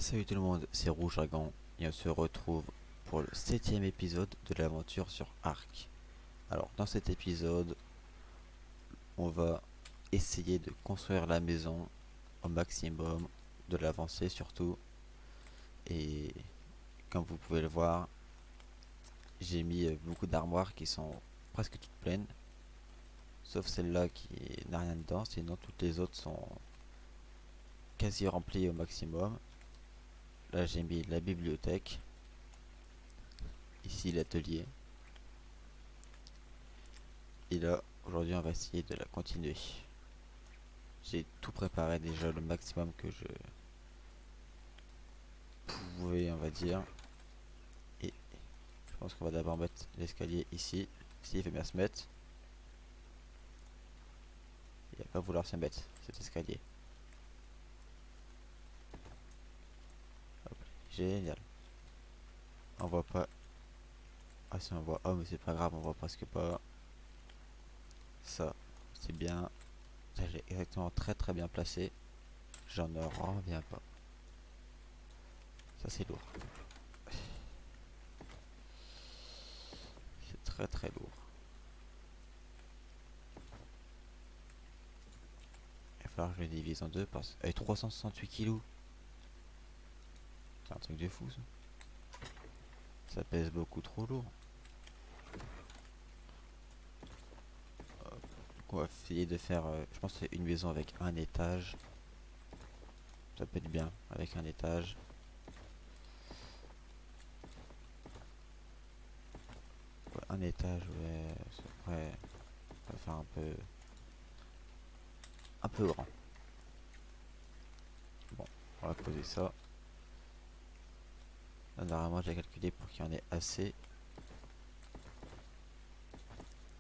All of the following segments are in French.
Salut tout le monde, c'est Rouge Dragon et on se retrouve pour le 7ème épisode de l'aventure sur Ark. Alors dans cet épisode, on va essayer de construire la maison au maximum, de l'avancer surtout. Et comme vous pouvez le voir, j'ai mis beaucoup d'armoires qui sont presque toutes pleines, sauf celle-là qui n'a rien dedans, sinon toutes les autres sont quasi remplies au maximum. Là j'ai mis la bibliothèque, ici l'atelier. Et là, aujourd'hui, on va essayer de la continuer. J'ai tout préparé déjà le maximum que je pouvais, on va dire. Et je pense qu'on va d'abord mettre l'escalier ici. Ici, il faut bien se mettre. Il va pas vouloir se mettre, cet escalier. Hop, génial. On voit pas. Ah si on voit. Oh mais c'est pas grave, on voit presque pas. Ça, c'est bien. Ça, j'ai exactement très bien placé. J'en reviens pas. Ça c'est lourd. C'est très lourd. Il va falloir que je le divise en deux parce que... 368 kilos. C'est un truc de fou ça. Ça pèse beaucoup trop lourd. Donc on va essayer de faire, je pense que c'est une maison avec un étage. Ça peut être bien avec un étage. Ouais, un étage, ouais, c'est vrai. On va faire un peu grand. Bon, on va poser ça. Là, normalement, j'ai calculé pour qu'il y en ait assez.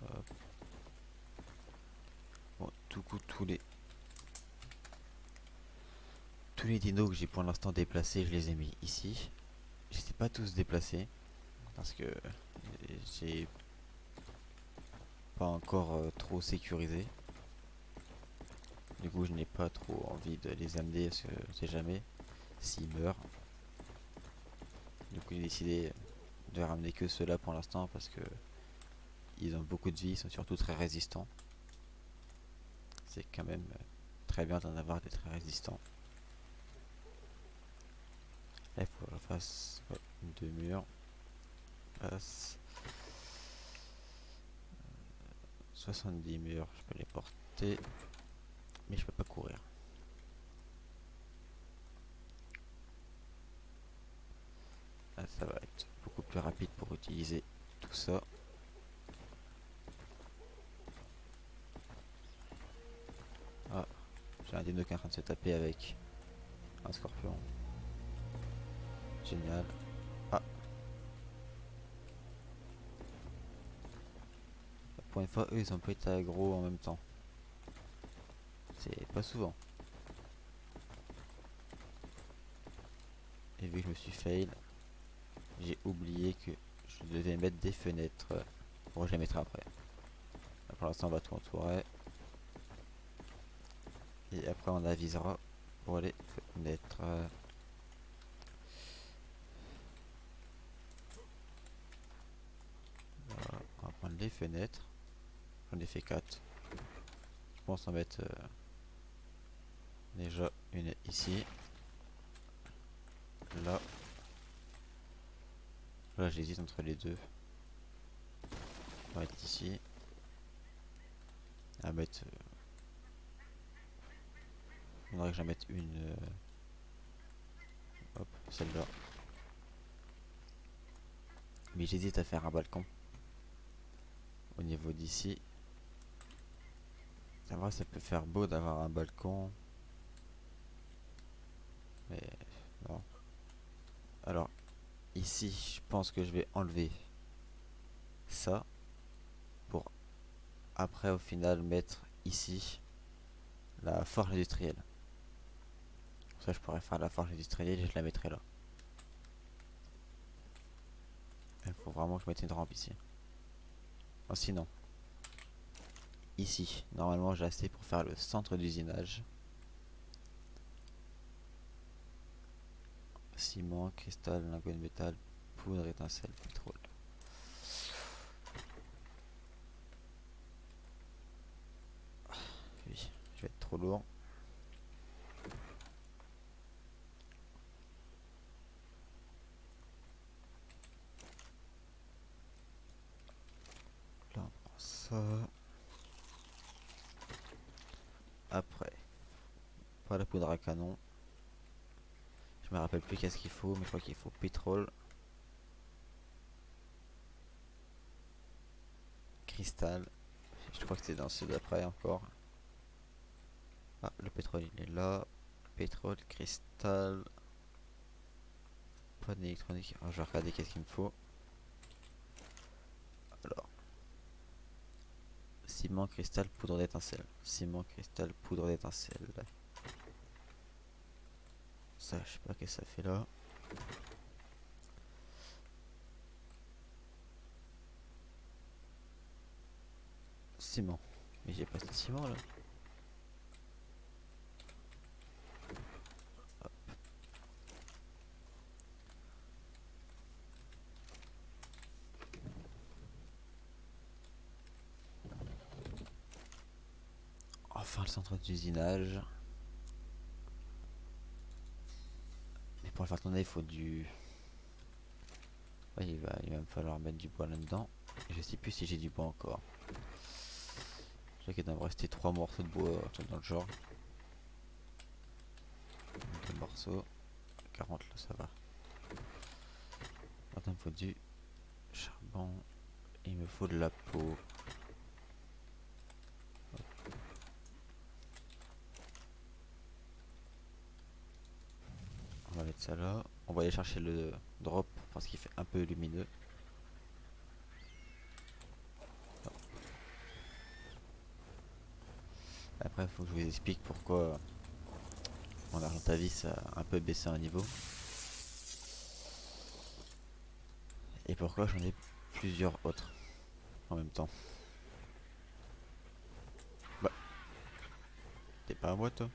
Hop. Bon, tout coup, tous les dinos que j'ai pour l'instant déplacés, je les ai mis ici. Je les ai pas tous déplacés parce que j'ai pas encore trop sécurisé. Du coup, je n'ai pas trop envie de les amener parce que je sais jamais s'ils meurent. Du coup, j'ai décidé de ramener que ceux-là pour l'instant parce que ils ont beaucoup de vie, ils sont surtout très résistants. C'est quand même très bien d'en avoir des très résistants. Là, il faut que je fasse deux murs. Passe 70 murs, je peux les porter, mais je peux pas courir. Là, ça va être beaucoup plus rapide pour utiliser tout ça. Ah, j'ai un dino qui est en train de se taper avec un scorpion. Génial. Ah, pour une fois, eux, ils ont pas été aggro en même temps. C'est pas souvent. Et vu que je me suis fail, j'ai oublié que je devais mettre des fenêtres. Bon, je les mettrai après. Là, pour l'instant, on va tout entourer. Et après, on avisera pour les fenêtres. Voilà, on va prendre les fenêtres. J'en ai fait 4. Je pense en mettre déjà une ici. Là. Là, j'hésite entre les deux. On va mettre ici. À mettre. Il faudrait que j'en mette une. Hop, celle-là. Mais j'hésite à faire un balcon. Au niveau d'ici. Ça va, ça peut faire beau d'avoir un balcon. Mais non. Alors, ici, je pense que je vais enlever ça. Pour après, au final, mettre ici la forge industrielle. Ça, je pourrais faire la forge industrielle et je la mettrai là. Il faut vraiment que je mette une rampe ici. Oh, sinon, ici, normalement, j'ai assez pour faire le centre d'usinage. Ciment, cristal, lingot de métal, poudre, étincelle, pétrole. Oui, je vais être trop lourd. Là, on prend ça. Après, pas la poudre à canon. Je me rappelle plus qu'est-ce qu'il faut, mais je crois qu'il faut pétrole, cristal. Je crois que c'est dans ceux d'après encore. Ah, le pétrole il est là. Pétrole, cristal. Pas d'électronique. Alors, je vais regarder qu'est-ce qu'il me faut. Alors, ciment, cristal, poudre d'étincelle. Ciment, cristal, poudre d'étincelle. Ça, je sais pas ce que ça fait là. Ciment. Mais j'ai pas de ciment là. Enfin, le centre d'usinage. Mais pour le faire tourner, il faut du. Ouais, il va me falloir mettre du bois là-dedans. Je sais plus si j'ai du bois encore. Je sais qu'il doit me rester 3 morceaux de bois, un truc dans le genre. 2 morceaux. 40 là, ça va. Maintenant, il me faut du charbon. Il me faut de la peau. On va mettre ça là. On va aller chercher le drop parce qu'il fait un peu lumineux. Après, il faut que je vous explique pourquoi mon argent-à-vis a un peu baissé en niveau. Et pourquoi j'en ai plusieurs autres en même temps. Bah, t'es pas à moi toi?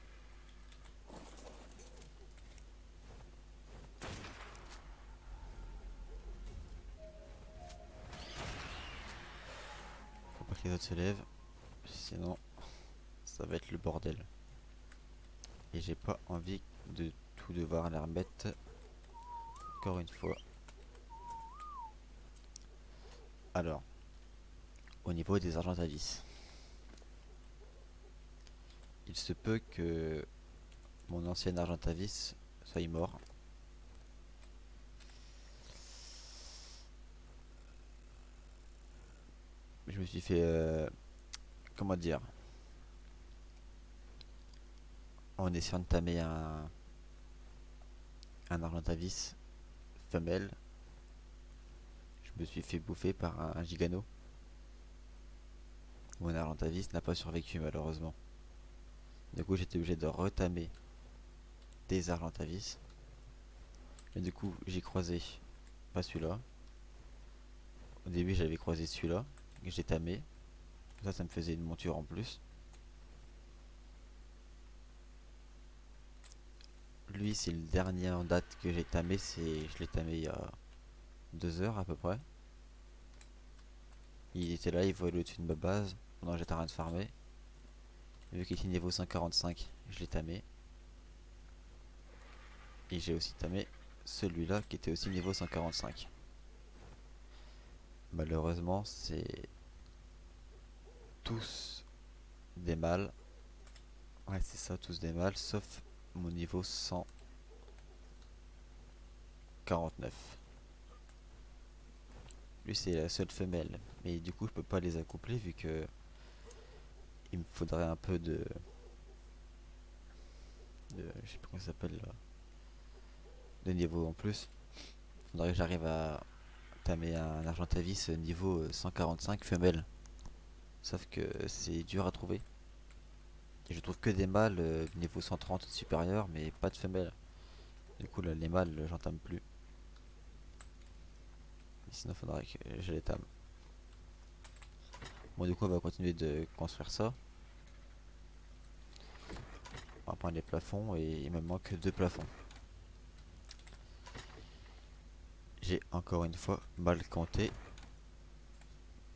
Faut pas que les autres se lèvent, sinon ça va être le bordel. Et j'ai pas envie de tout devoir les remettre encore une fois. Alors, au niveau des argent-à-vis, il se peut que mon ancien argent-à-vis soit mort. Je me suis fait, comment dire, en essayant de tamer un argent-à-vis femelle, je me suis fait bouffer par un gigano. Mon argent-à-vis n'a pas survécu malheureusement. Du coup j'étais obligé de retamer des argent-à-vis. Et du coup j'ai croisé, pas celui-là. Au début j'avais croisé celui-là, que j'ai tamé. Ça me faisait une monture en plus. Lui c'est le dernier en date que j'ai tamé, je l'ai tamé il y a 2 heures à peu près. Il était là, il volait au-dessus de ma base pendant que j'étais en train de farmer. Vu qu'il était niveau 145, je l'ai tamé. Et j'ai aussi tamé celui-là qui était aussi niveau 145. Malheureusement, c'est tous des mâles. Ouais, c'est ça, tous des mâles, sauf mon niveau 149. Lui, c'est la seule femelle. Mais du coup, je peux pas les accoupler vu que il me faudrait un peu je sais pas comment ça s'appelle là, de niveau en plus. Il faudrait que j'arrive à tamer un argentavis niveau 145 femelle. Sauf que c'est dur à trouver. Et je trouve que des mâles niveau 130 supérieur, mais pas de femelles. Du coup, là, les mâles, j'entame plus. Et sinon, faudrait que je les tame. Bon, du coup, on va continuer de construire ça. On va prendre les plafonds et il me manque 2 plafonds. j'ai encore une fois mal compté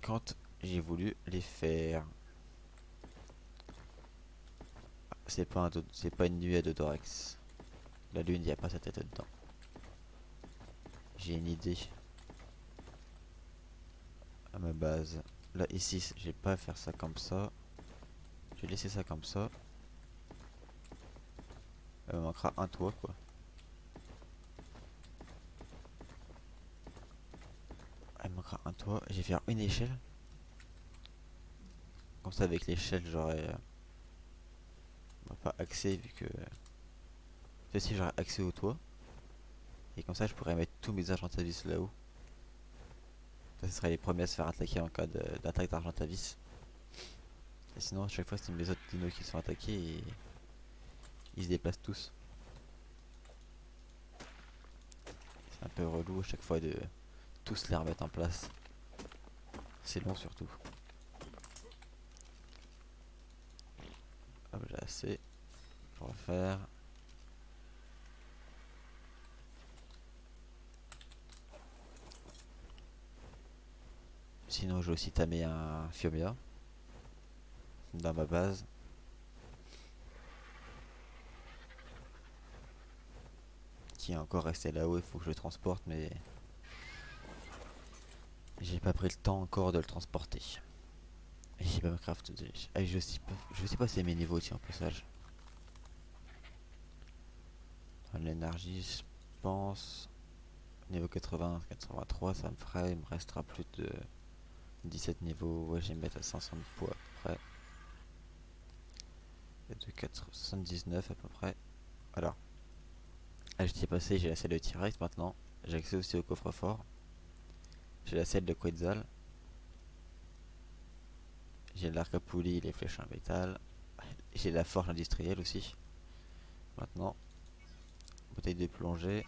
quand j'ai voulu les faire. C'est pas une nuée de Dorax. La lune, il n'y a pas sa tête dedans. J'ai une idée à ma base. Là, ici, je vais pas faire ça comme ça. Je vais laisser ça comme ça. Il me manquera un toit, quoi. Il me manquera un toit. Je vais faire une échelle. Comme ça, avec l'échelle, j'aurai pas accès, vu que... Ceci, j'aurai accès au toit. Et comme ça, je pourrais mettre tous mes Argentavis là-haut. Ça, ce serait les premiers à se faire attaquer en cas d'attaque d'Argentavis. Et sinon, à chaque fois, c'est mes autres dinos qui se font attaquer et ils se déplacent tous. C'est un peu relou à chaque fois de tous les remettre en place. C'est long surtout. Hop, j'ai assez pour le faire. Sinon, j'ai aussi tamé un Fiomia dans ma base. Qui est encore resté là-haut, il faut que je le transporte, mais j'ai pas pris le temps encore de le transporter. Et j'ai pas ma craft de... Ah, je sais pas si c'est mes niveaux aussi en passage. L'énergie, je pense. Niveau 80, 83, ça me fera. Il me restera plus de 17 niveaux. Ouais, je vais me mettre à 500 de poids à peu près. Et de 79 à peu près. Alors, là, je t'ai passé, j'ai la selle de T-Rex maintenant. J'ai accès aussi au coffre-fort. J'ai la selle de Quetzal. J'ai l'arc à poulie, les flèches en métal. J'ai la forge industrielle aussi. Maintenant, bouteille de plongée.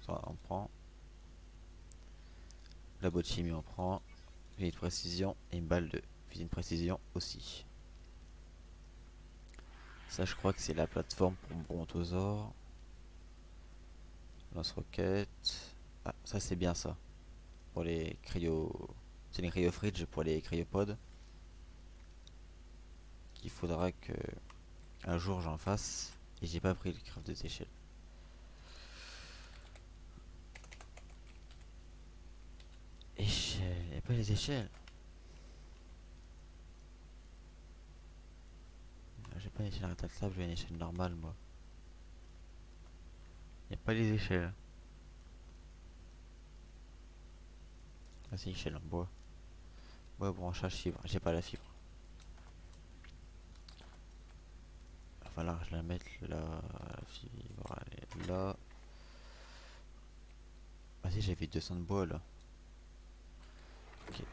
Ça, on prend. La botte chimie, on prend. Fusil de précision et une balle de fusil de précision aussi. Ça, je crois que c'est la plateforme pour Brontosaure. Lance-roquette. Ah, ça, c'est bien ça. Pour les cryo. C'est les cryofridge pour les cryopods. Qu'il faudra que un jour j'en fasse. Et j'ai pas pris le craft des échelles. Échelle. Y'a pas les échelles. J'ai pas une échelle rétractable, j'ai une échelle normale moi. Y'a pas les échelles. Ah, c'est une échelle en bois. Bois, branchage, fibre. J'ai pas la fibre. Il va falloir que je la mette là. La fibre, elle est là. Ah si, j'avais 200 de bois là. Ok.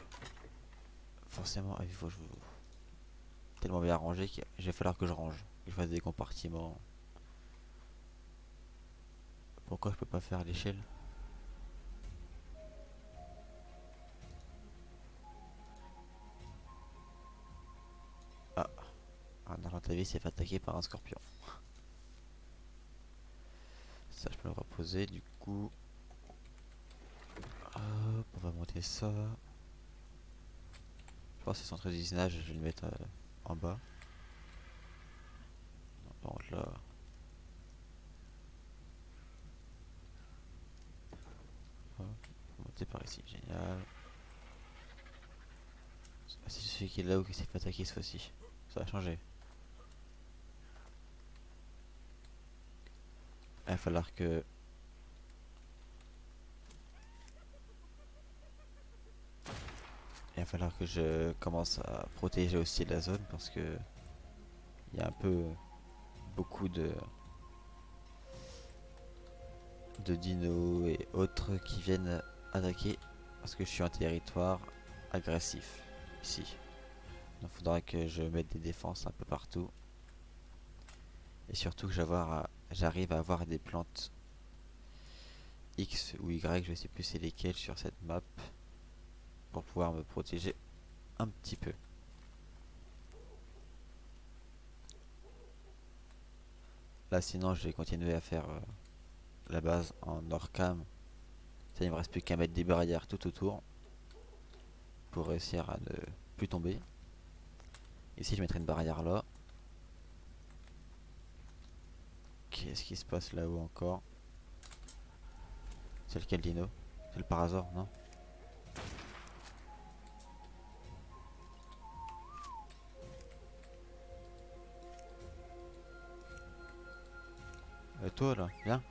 Forcément, il faut que je... Tellement bien rangé qu'il va falloir que je range. Que je fasse des compartiments. Pourquoi je peux pas faire l'échelle? Ah, un Argentavis s'est fait attaquer par un scorpion. Ça, je peux le reposer du coup. Hop, on va monter ça. Je pense que c'est centre d'usinage, je vais le mettre en bas. Par contre là. Hop, monter par ici, génial. Ah, c'est celui qui est là où qui s'est fait attaquer cette fois-ci. Ça va changer. Il va falloir que... Il va falloir que je commence à protéger aussi la zone parce que il y a un peu beaucoup de dinos et autres qui viennent attaquer parce que je suis en territoire agressif ici. Donc il faudra que je mette des défenses un peu partout et surtout que j'arrive à avoir des plantes X ou Y, je sais plus c'est lesquelles sur cette map pour pouvoir me protéger un petit peu. Là sinon je vais continuer à faire la base en Orcam Ça, il me reste plus qu'à mettre des barrières tout autour pour réussir à ne plus tomber. Ici, je mettrai une barrière là. Qu'est-ce qui se passe là-haut encore? C'est lequel dino? C'est le Parasaur, non? Toi là, viens.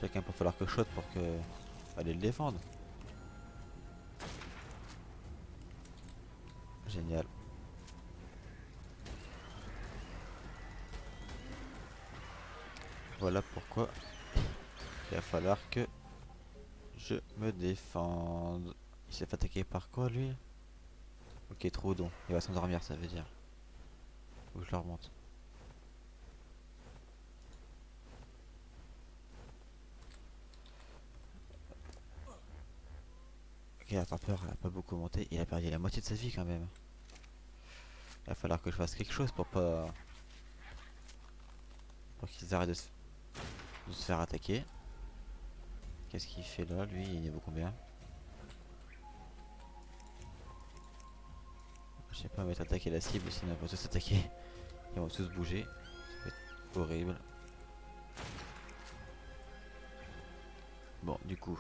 Chacun peut falloir que je saute pour que aller le défendre. Génial. Voilà pourquoi il va falloir que je me défende. Il s'est fait attaquer par quoi lui? Ok, Troudon. Il va s'endormir, ça veut dire. Faut que je le remonte. Ok, la tempeur elle a pas beaucoup monté. Il a perdu la moitié de sa vie quand même. Il va falloir que je fasse quelque chose pour pas. Pour qu'ils arrêtent de se faire attaquer. Qu'est-ce qu'il fait là lui? Il est niveau combien? Je sais pas, mais attaquer la cible, sinon ils vont tous attaquer. Ils vont tous bouger. Ça va être horrible. Bon, du coup,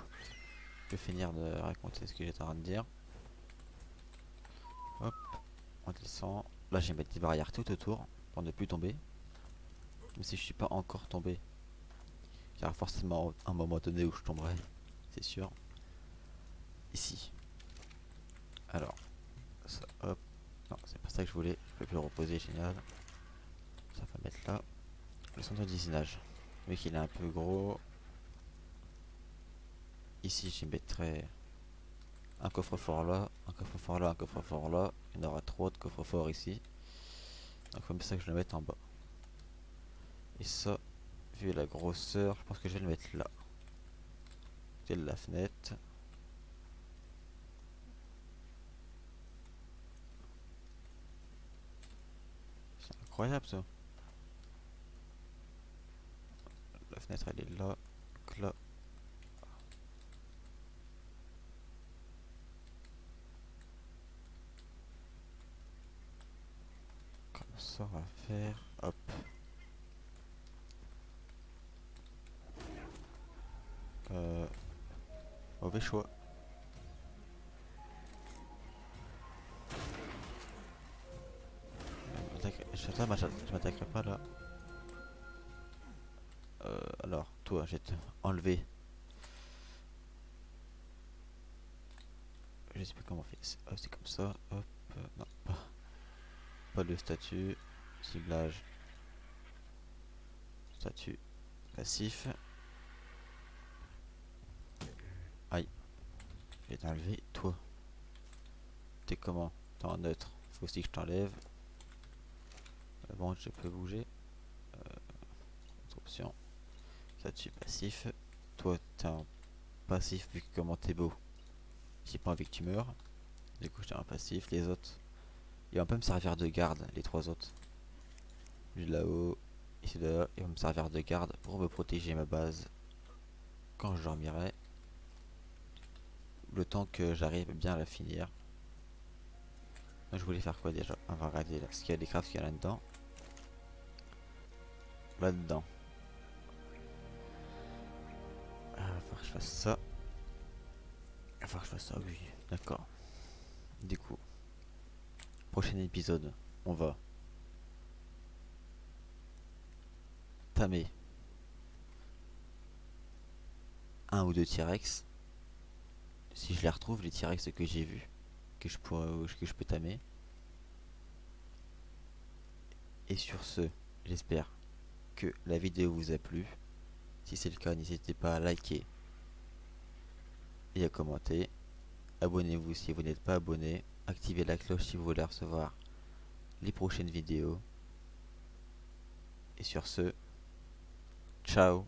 je vais finir de raconter ce que j'étais en train de dire. Hop, on descend. Là, je vais mettre des barrières tout autour pour ne plus tomber. Même si je suis pas encore tombé, il y aura forcément un moment donné où je tomberai, c'est sûr. Ici. Alors, ça, hop. Non, c'est pas ça que je voulais. Je peux plus le reposer, génial. Ça va mettre là. Le centre d'usinage. Vu qu'il est un peu gros. Ici, j'y mettrai un coffre-fort là, un coffre-fort là, un coffre-fort là. Il y en aura trop de coffres-forts ici. Donc, comme ça que je le mette en bas. Et ça, vu la grosseur, je pense que je vais le mettre là. C'est la fenêtre. C'est incroyable ça. La fenêtre elle est là. Donc là. Comme ça on va faire. Hop. Mauvais choix. Je m'attaquerai pas là. Alors, toi, je vais te enlever. Je sais plus comment on fait. C'est comme ça. Hop. Non, pas le statut. Ciblage. Statut. Passif. Aïe. Je vais t'enlever. Toi. T'es comment? T'es en neutre. Faut aussi que je t'enlève. Bon, je peux bouger. Option. Statut passif. Toi, t'es en passif vu que comment t'es beau. J'ai pas envie que tu meurs. Du coup, j'étais en passif. Les autres, ils vont pas me servir de garde, les trois autres. Juste là-haut, ici là, ils vont me servir de garde pour me protéger ma base quand je dormirai. Le temps que j'arrive bien à la finir. Moi, je voulais faire quoi déjà? On va regarder là, ce qu'il y a des crafts qu'il y a là-dedans. Là-dedans. Il va falloir que je fasse ça. Il va falloir que je fasse ça, oui. D'accord. Du coup, prochain épisode, on va tamer un ou deux T-Rex. Si je les retrouve, les T-Rex que j'ai vus, que je peux tamer. Et sur ce, j'espère que la vidéo vous a plu. Si c'est le cas, n'hésitez pas à liker et à commenter. Abonnez-vous si vous n'êtes pas abonné. Activez la cloche si vous voulez recevoir les prochaines vidéos. Et sur ce, ciao.